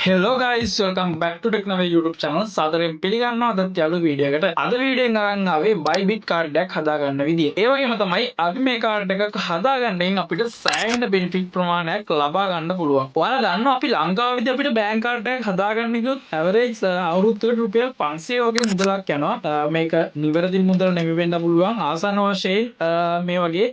Hello guys, welcome back to Technova YouTube channel. සාදරයෙන් පිළිගන්නවා අදත් යාළු වීඩියෝ එකට. අද වීඩියෝෙන් අරන් ආවේ Bybit කාඩ් එකක් හදාගන්න විදිය. ඒ වගේම තමයි අපි මේ කාඩ් එකක් හදාගන්නයෙන් අපිට සෑහෙන බෙනිෆිට් ප්‍රමාණයක් ලබා ගන්න පුළුවන්. ඔයාලා දන්නවා අපි ලංකාවේදී අපිට බැංක් කාඩ් එකක් හදාගන්න ගියොත් ඇවරේජ් අවුරුද්දකට රුපියල් 500 වගේ මුදලක් යනවා. මේක නිවැරදි මුදල නෙවෙයි වෙන්න පුළුවන්. ආසන්න වශයෙන් මේ වගේ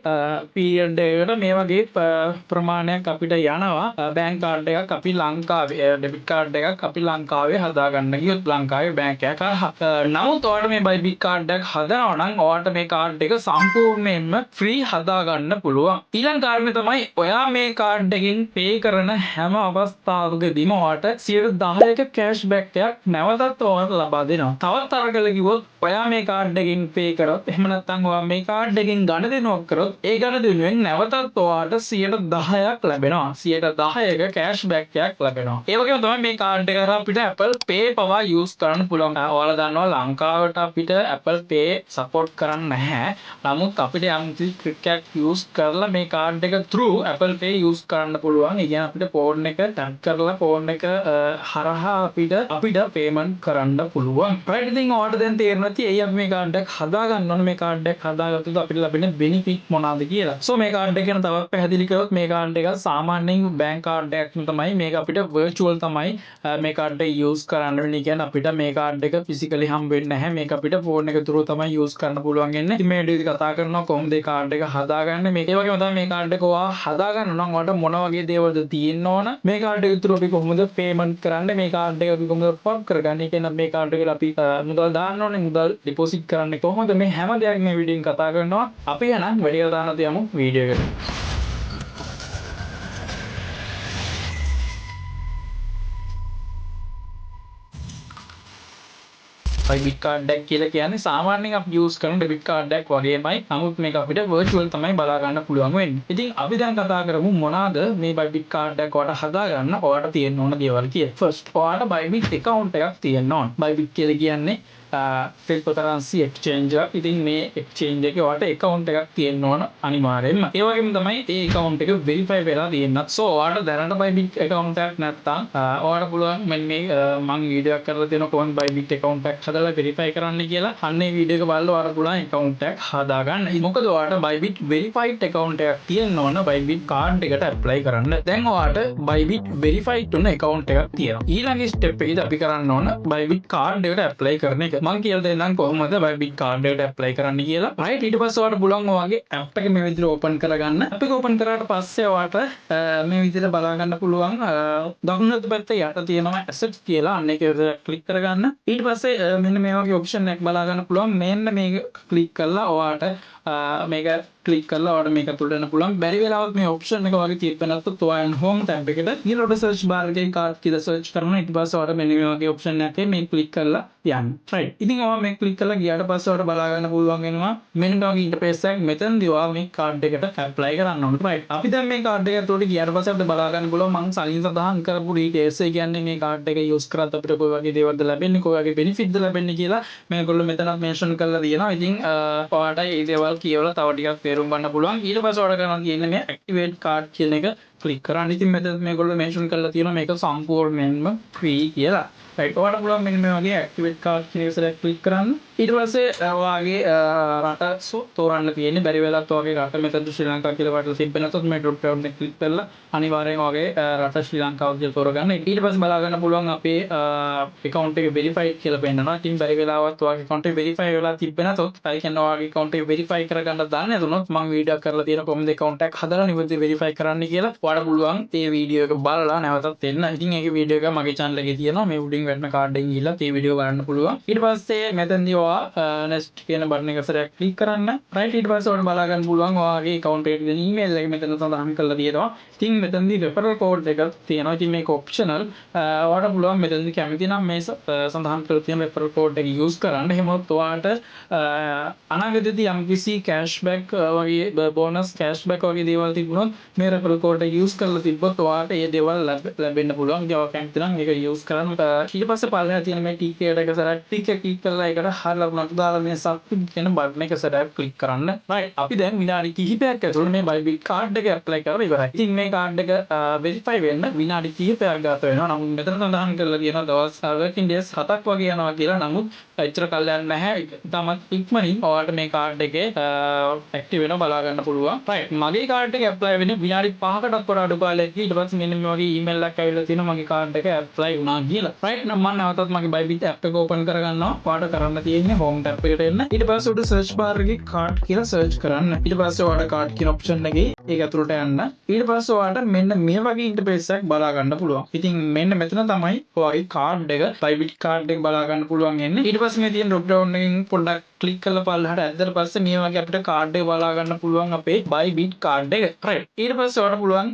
පීරියඩ් එකකට මේ වගේ ප්‍රමාණයක් අපිට යනවා. බැංක් කාඩ් එකක් අපි ලංකාවේ ඩෙබිට් කාඩ් එකක් අපි ලංකාවේ හදාගන්න ගියොත් ලංකාවේ බැංක් එකක් හරහා. නමුත් ඔයාලට මේ බයිබිට් කාඩ් එකක් හදනවා නම් ඔයාලට මේ කාඩ් එක සම්පූර්ණයෙන්ම ෆ්‍රී හදාගන්න පුළුවන්. ඊළඟ කාරණේ තමයි ඔයා මේ කාඩ් එකෙන් පේ කරන හැම අවස්ථාවකදීම ඔයාලට 10%ක කෑෂ්බැක් එකක් නැවතත් ඔයාලට ලබා දෙනවා. තවත් අරගල කිව්වොත් ඔයා මේ කාඩ් එකෙන් පේ කරොත් එහෙම නැත්නම් ඔයා මේ කාඩ් එකෙන් ගණදෙනුවක් කරොත් ඒ ගණදෙනුවෙන් නැවතත් ඔයාලට 10%ක් ලැබෙනවා. 10%ක කෑෂ්බැක් එකක් ලැබෙනවා. ඒ වගේම තමයි මේ කාඩ් එක කරා අපිට Apple Pay පවා යූස් කරන්න පුළුවන්. ඔයාලා දන්නවා ලංකාවට අපිට Apple Pay සපෝට් කරන්නේ නැහැ. නමුත් අපිට යම් ට්‍රික් එකක් යූස් කරලා මේ කාඩ් එක through Apple Pay යූස් කරන්න පුළුවන්. ඒ කියන්නේ අපිට ෆෝන් එක ටැප් කරලා ෆෝන් එක හරහා අපිට පේමන්ට් කරන්න පුළුවන්. right ඉතින් ඔයාලට දැන් තේරෙනවා ඇති ඇයි අපි මේ කාඩ් එක හදා ගන්න ඕනේ. මේ කාඩ් එක හදාගත්තොත් අපිට ලැබෙන බෙනිෆිට් මොනවාද කියලා. so මේ කාඩ් එක ගැන තවත් පැහැදිලි කරොත් මේ කාඩ් එක සාමාන්‍යයෙන් බැංක් කාඩ් එකක් තමයි. මේක අපිට virtual තමයි මේ කාඩ් එක යූස් කරන්න වෙන්නේ. කියන්නේ අපිට මේ කාඩ් එක ෆිසිකලි හම්බ වෙන්නේ නැහැ. මේක අපිට ෆෝන් එක through තමයි යූස් කරන්න පුළුවන් වෙන්නේ. ඉතින් මේ වීඩියෝ කතා කරනවා කොහොමද මේ කාඩ් එක හදාගන්නේ. මේක ඒ වගේම තමයි මේ කාඩ් එක ඔයා හදාගන්න නම් ඔයාලට මොන වගේ දේවල්ද තියෙන්න ඕන. මේ කාඩ් එක through අපි කොහොමද පේමන්ට් කරන්නේ. මේ කාඩ් එක අපි කොහොමද පොප් කරගන්නේ. කියන්නේ මේ කාඩ් එකට අපි මුදල් දාන්න ඕනේ. මුදල් ඩිපොසිට් කරන්නේ කොහොමද. මේ හැම දෙයක්ම මේ වීඩියෝෙන් කතා කරනවා. අපි යනවා වැඩි කතා නොකර යමු වීඩියෝ එකට. ඩෙබිට් කාඩ් එකක් කියලා කියන්නේ සාමාන්‍යයෙන් අපි යූස් කරන ඩෙබිට් කාඩ් එකක් වගේමයි. නමුත් මේක අපිට virtual තමයි බලා ගන්න පුළුවන් වෙන්නේ. ඉතින් අපි දැන් කතා කරමු මොනවාද මේ ඩෙබිට් කාඩ් එකක් ඔයාලට හදාගන්න ඔයාලට තියෙන්න ඕන දේවල් කියලා. ෆස්ට් ඔයාලට බයිබිට් account එකක් තියෙන්න ඕන. බයිබිට් කියලා කියන්නේ cryptocurrency exchange එකක්. ඉතින් මේ exchange එකේ ඔයාලට account එකක් තියෙන්න ඕන අනිවාර්යෙන්ම. ඒ වගේම තමයි ඒ account එක verify වෙලා තියෙන්නත්. so ඔයාලට දැනට බයිබිට් account එකක් නැත්නම් ඔයාලට පුළුවන් මෙන්න මේ මම වීඩියෝ එකක් කරලා තියෙනවා කොහොමද බයිබිට් account එකක් හදලා verify කරන්න කියලා. අන්න ඒ වීඩියෝ එක බලලා ඔයාලට පුළුවන් account එකක් හදාගන්න. මොකද ඔයාලට බයිබිට් verified account එකක් තියෙන්න ඕන බයිබිට් card එකට apply කරන්න. දැන් ඔයාලට බයිබිට් verified තුන account එකක් තියෙනවා. ඊළඟ step එකේදී අපි කරන්න ඕන බයිබිට් card එකට apply කරන එක. මම කියලා දෙන්නම් කොහොමද බයිබිට් card එකට apply කරන්න කියලා. right ඊට පස්සේ ඔයාලට පුළුවන් ඔයගේ app එක මේ විදිහට open කරගන්න. app එක open කරාට පස්සේ ඔයාලට මේ විදිහට බලා ගන්න පුළුවන් දකුණු පැත්තේ යට තියෙනවා assets කියලා. අන්න ඒක ක්ලික් කරගන්න. ඊට පස්සේ මෙන්න මේ වගේ option එකක් බලා ගන්න පුළුවන්. මෙන්න මේක ක්ලික් කරලා ඔයාලට මේක ක්ලික් කරලා ඔයාලට මේක තුලට යන්න පුළුවන්. බැරි වෙලාවත් මේ option එක වගේ තියපෙ නැත්නම් ඔයාලා home tab එකට ඊළඟට search bar එකේ card කියලා search කරනවා. ඊට පස්සේ ඔයාලට මෙන්න මේ වගේ option එකේ මේ ක්ලික් කරලා යන්න. right ඉතින් ඔයා මේ ක්ලික් කරලා ගියාට පස්සේ ඔයාලට බලා ගන්න පුළුවන් වෙනවා මෙන්න මේ වගේ interface එකක්. මෙතනදී ඔයා මේ card එකට apply කරන්න ඕනේ. right අපි දැන් මේ card එක ඇතුළට ගියාට පස්සේ අපිට බලා ගන්න පුළුවන් මම සලින් සඳහන් කරපු details ඒ කියන්නේ මේ card එක use කරත් අපිට කොයි වගේ දේවල්ද ලැබෙන්නේ කොයි වගේ benefitද ලැබෙන්නේ කියලා මේගොල්ලෝ මෙතනත් mention කරලා තියෙනවා. ඉතින් ඔයාලට මේ දේවල් කියවලා තව ටිකක් තේරුම් ගන්න පුළුවන්. ඊට පස්සේ ඔයාලට කරන්න තියෙන්නේ මේ activate card කියන එක ක්ලික් කරන්න. ඉතින් මෙතන මේගොල්ලෝ mention කරලා තියෙනවා මේක සම්පූර්ණයෙන්ම free කියලා. right ඔයාලට පුළුවන් මෙන්න මේ වගේ activate card කියන එක ක්ලික් කරන්න. ඊට පස්සේ ඔයාගේ රට තෝරන්න තියෙන්නේ. බැරි වෙලාවත් ඔයාගේ රට මෙතන ශ්‍රී ලංකාව කියලා වටලා තිබ්බ නැත්නම් මේ drop down එක ක්ලික් කරලා අනිවාර්යෙන් ඔයාගේ රට ශ්‍රී ලංකාව කියලා තෝරගන්න. ඊට පස්සේ බලා ගන්න පුළුවන් අපේ account එක verified කියලා පෙන්නනවා. ඉතින් බැරි වෙලාවත් ඔයාගේ account එක verify වෙලා තිබ්බ නැත්නම් ඒ කියන්නේ ඔයාගේ account එක verify කරගන්න දාන්න නැතුනොත් මම වීඩියෝ කරලා තියෙන කොහොමද account එකක් හදලා නිවැරදි verify කරන්න කියලා. ඔයාලට පුළුවන් මේ වීඩියෝ එක බලලා නැවතත් එන්න. ඉතින් ඒක වීඩියෝ එක මගේ channel එකේ තියෙනවා. මේ උඩින් වැටෙන කාඩ් එකෙන් ගිහිල්ලා මේ වීඩියෝ බලන්න පුළුවන්. ඊට පස්සේ මෙතනදී next කියන බටන් එක සරයක් ක්ලික් කරන්න. right ඊට පස්සේ ඔයාලට බලා ගන්න පුළුවන් ඔයාගේ account එකට දෙන email එක මෙතන සඳහන් කරලා තියෙනවා. ඉතින් මෙතනදී referral code එකක් තියෙනවා. ඉතින් මේක optional. ඔයාලට පුළුවන් මෙතනදී කැමති නම් මේ සඳහන් කරලා තියෙන referral code එක use කරන්න. එහෙමත් ඔයාලට අනාගතයේදී යම්කිසි cashback වගේ bonus cashback වගේ දේවල් තිබුණොත් මේ referral code එක use කරලා තිබ්බොත් ඔයාලට ඒ දේවල් ලැබෙන්න පුළුවන්. ඒක කැමති නම් ඒක use කරන්න. ඊට පස්සේ පල්ලෙහා තියෙන මේ ticket එක සරක් ටික ක්ලික් කරලා ඒකට දාලා වුණත් දාලා මේ submit කියන බටන් එක සැරයක් ක්ලික් කරන්න. right අපි දැන් විනාඩි කිහිපයක් ඇතුළත මේ Bybit card එක apply කරලා ඉවරයි. ඉතින් මේ card එක verify වෙන්න විනාඩි කිහිපයක් ගත වෙනවා. නමුත් මෙතන සඳහන් කරලා තියෙනවා දවස් working days 7ක් වගේ යනවා කියලා. නමුත් එච්චර කල් යන්නේ නැහැ. තමත් ඉක්මනින් ඔයාලට මේ card එකේ active වෙනවා බලා ගන්න පුළුවන්. right මගේ card එක apply වෙන්නේ විනාඩි 5කටත් වඩා අඩු කාලයක. ඊට පස්සේ මෙන්න මේ වගේ email එකක් ඇවිල්ලා තියෙනවා මගේ card එක apply වුණා කියලා. right නම් මම නැවතත් මගේ Bybit app එක open කරගන්නවා. ඔයාලට කරන්න තියෙන්නේ home tab එකට එන්න. ඊට පස්සේ උඩ search bar එකේ card කියලා search කරන්න. ඊට පස්සේ ඔයාලට card කියන option එකේ ඒක ඇතුළට යන්න. ඊට පස්සේ ඔයාලට මෙන්න මේ වගේ interface එකක් බලා ගන්න පුළුවන්. ඉතින් මෙන්න මෙතන තමයි ඔයාගේ card එක Bybit card එක බලා ගන්න පුළුවන් එන්නේ. ඊට පස්සේ මේ තියෙන drop down එකෙන් පොඩ්ඩක් ක්ලික් කරලා පල්ලහට ඇද්දට පස්සේ මේ වගේ අපිට card එක බලා ගන්න පුළුවන් අපේ Bybit card එක. right ඊට පස්සේ ඔයාලට පුළුවන්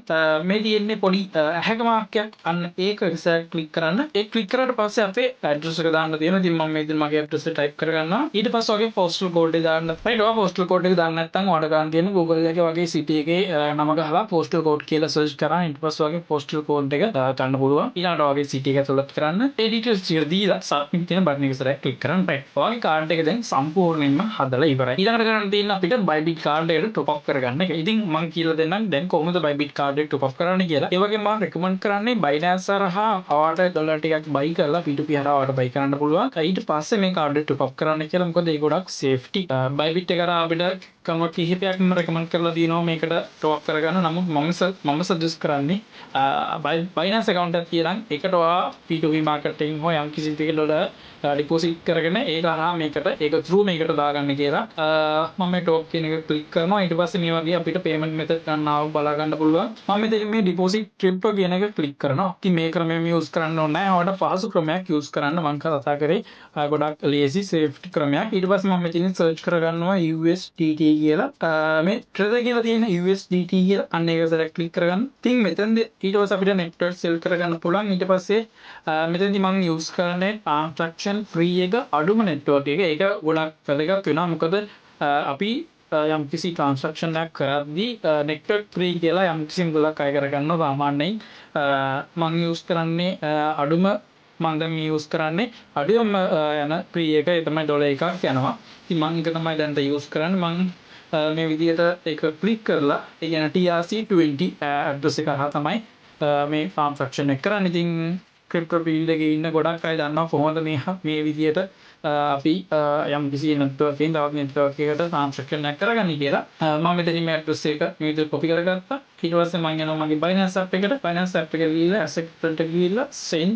මේ තියෙන්නේ පොඩි ඇහැක මාක්කයක් අන්න ඒක ඉස්සරහ ක්ලික් කරන්න. ඒක ක්ලික් කරාට පස්සේ අපේ address එක දාන්න තියෙනවා. ඉතින් මම මේ ඉතින් මගේ address එක type කරගන්නවා. ඊට පස්සේ ඔයාගේ postal code එක දාන්න. right ඔයා postal code එක දාන්න නැත්නම් ඔයාලට ගන්න තියෙන Google එකේ වගේ city එකේ නම ගහලා postal code කියලා search කරා. ඊට පස්සේ ඔයාගේ postal code එක ගන්න පුළුවන්. ඊළඟට ඔයාගේ city එක ඇතුළත් කරන්න. ඒ details ටික දීලා submit කියන button එක ඉස්සරහ ක්ලික් කරන්න. right ඔයාගේ card එක දැන් සම්පූර්ණයෙන්ම හදලා ඉවරයි. ඊළඟට කරන්න තියෙන අපිට Bybit card එකට top up කරගන්න එක. ඉතින් මම කියලා දෙන්නම් දැන් කොහොමද Bybit card එක top up කරන්න කියලා. ඒ වගේම මම recommend කරන්නේ Binance හරහා ඔයාලට ඩොලර් ටිකක් buy කරලා P2P හරහා ඔයාලට buy කරන්න පුළුවන්. ඊට පස්සේ මේ card එක top up කරන්න කියලා. මොකද ඒක ගොඩක් safety. Bybit එක හරහා අපිට කන්වර්ට් කිහිපයක්ම recommend කරලා දිනවා මේකට top up කරගන්න. නමුත් මම suggest කරන්නේ Binance account එකක් තියලා ඒකට ඔයා P2P marketing හෝ යම් කිසි දෙයක ඩොලර් deposit කරගෙන ඒක හරහා මේකට ඒක through මේකට දාගන්න කියලා. මම මේ top කියන එක click කරනවා. ඊට පස්සේ මේ වගේ අපිට payment method ගන්නව බලා ගන්න පුළුවන්. මම මෙතන මේ deposit trip කියන එක click කරනවා. ඉතින් මේ ක්‍රමය use කරන්න ඕනේ නැහැ. ඔයාලට පහසු ක්‍රමයක් use කරන්න මම කතා කරේ. ගොඩක් lazy safety ක්‍රමයක්. ඊට පස්සේ මම මෙතනින් search කරගන්නවා USDT කියලා. මේ trade කියලා තියෙන USDT කියලා අන්න ඒක සරක් click කරගන්න. ඉතින් මෙතනදී ඊට පස්සේ අපිට network sell කරගන්න පුළුවන්. ඊට පස්සේ මෙතනදී මම use කරන්නේ transaction free එක අඩුම network එක. ඒක ගොඩක් වැදගත් වෙනවා. මොකද අපි යම් කිසි transaction එකක් කරද්දී network free කියලා යම් කිසි මුලක් අය කරගන්නවා සාමාන්‍යයෙන්. මම use කරන්නේ අඩුම මම දැන් use කරන්නේ අඩුම යන free එක. ඒ තමයි ඩොලර් එකක් යනවා. ඉතින් මම ඒක තමයි දැන් use කරන්නේ. මම මේ විදිහට ඒක click කරලා ඒ කියන්නේ TRC20 address එක හරහා තමයි මේ transaction එක කරන්නේ. ඉතින් ක්‍රිප්ටෝ ෆීල්ඩ් එකේ ඉන්න ගොඩක් අය දන්නවා කොහොමද මේ විදිහට අපි යම් කිසි network එකකින් තවත් network එකකට transaction එකක් කරගන්නේ කියලා. මම මෙතනින් මේ address එක මේ විදිහට copy කරගත්තා. ඊට පස්සේ මම යනවා මගේ Binance app එකට. Binance app එකට ගිහිල්ලා asset front එකට ගිහිල්ලා send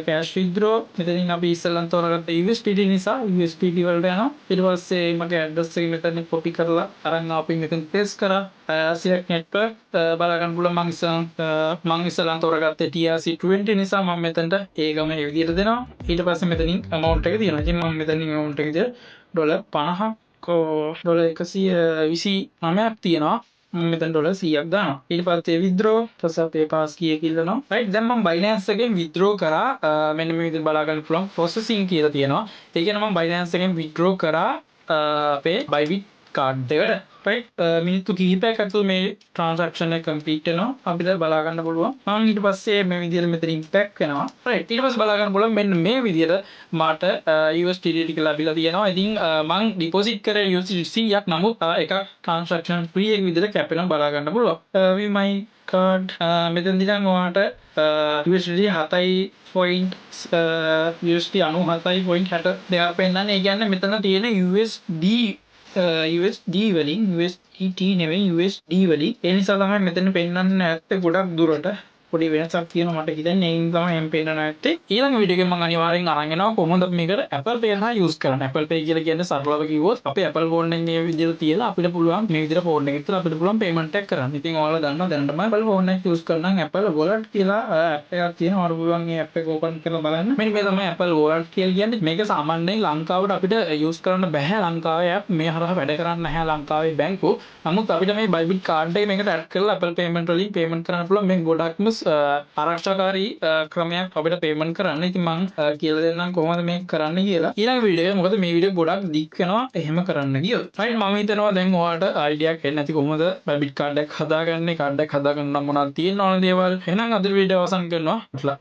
cash withdraw මෙතනින් අපි ඉස්සෙල්ලම තෝරගත්ත USDT නිසා USDT වලට යනවා. ඊට පස්සේ මගේ address එක මෙතන copy කරලා අරන් ආපින් මෙතන paste කරා. select network බලා ගන්න පුළුවන්. මම ඉස්සෙල්ලම තෝරගත්තේ TRC20 නිසා මම මෙතනට ඒ ගම ඒ විදිහට දෙනවා. ඊට පස්සේ මෙතනින් amount එක තියෙනවා. ඉතින් මම මෙතනින් amount එක විදිහට $50ක් ඩොලර් 129ක් තියෙනවා. මෙතන ඩොලර් 100ක් දානවා. ඊට පස්සේ withdraw ඊපස්සේ අපේ pass key එක ඉල්ලනවා. right දැන් මම Binance එකෙන් withdraw කරා. මෙන්න මේ විදිහට බලා ගන්න පුළුවන් processing කියලා තියෙනවා. ඒ කියන්නේ මම Binance එකෙන් withdraw කරා අපේ Bybit card එකට. right මිනිත්තු කිහිපයක් ඇතුළත මේ transaction එක complete වෙනවා. අපිට බලා ගන්න පුළුවන්. මම ඊට පස්සේ මේ විදිහට මෙතනින් back වෙනවා. right ඊට පස්සේ බලා ගන්න පුළුවන් මෙන්න මේ විදිහට මට USDT ටික ලැබිලා තියෙනවා. ඉතින් මම deposit කරේ USDT 100ක්. නමුත් එකක් transaction free එක විදිහට cap වෙනවා බලා ගන්න පුළුවන්. with my card මෙතනදී නම් ඔයාලට USDT 7.97.62ක් පෙන්නන්නේ. ඒ කියන්නේ මෙතන තියෙන USD වලින් USDT නෙවෙයි USD වලින්. ඒ නිසා තමයි මෙතන පෙන්වන්නේ නැත්තේ ගොඩක් දුරට. පොඩි වෙනසක් තියෙනවා මට හිතන්නේ. ඒ නිසා තමයි පෙන්නන්නේ නැත්තේ. ඊළඟ වීඩියෝ එකෙන් මම අනිවාර්යෙන් අරන් එනවා කොහොමද මේකට Apple Pay හා use කරන්නේ. Apple Pay කියලා කියන්නේ සරලව කිව්වොත් අපේ Apple phone එකේ මේ විදිහට තියලා අපිට පුළුවන් මේ විදිහට phone එකේ ඉස්සලා අපිට පුළුවන් payment එකක් කරන්න. ඉතින් ඔයාලා දන්නවා දැනටම Apple phone එක use කරනම් Apple Wallet කියලා app එකක් තියෙනවා. ඔයාලා පුළුවන් මේ app එක open කරලා බලන්න. මෙන්න මේ තමයි Apple Wallet කියලා කියන්නේ. මේක සාමාන්‍යයෙන් ලංකාවට අපිට use කරන්න බෑ. ලංකාවේ app මේ හරහා වැඩ කරන්නේ නැහැ ලංකාවේ බැංකු. නමුත් අපිට මේ Bybit card එක මේකට add කරලා Apple payment වලින් payment කරන්න පුළුවන්. මේක ගොඩක්ම ආරක්ෂාකාරී ක්‍රමයක් අපිට payment කරන්න. ඉතින් මම කියලා දෙන්නම් කොහොමද මේක කරන්න කියලා. ඊළඟ වීඩියෝ එක මොකද මේ වීඩියෝ ගොඩක් දික් වෙනවා එහෙම කරන්න ගියොත්. right මම හිතනවා දැන් ඔයාලට idea එකක් එන්නේ නැති කොහොමද Bybit card එකක් හදාගන්නේ. card එකක් හදාගන්න නම් මොනවද තියෙන්න ඕන දේවල්. එහෙනම් අද වීඩියෝ අවසන් කරනවා.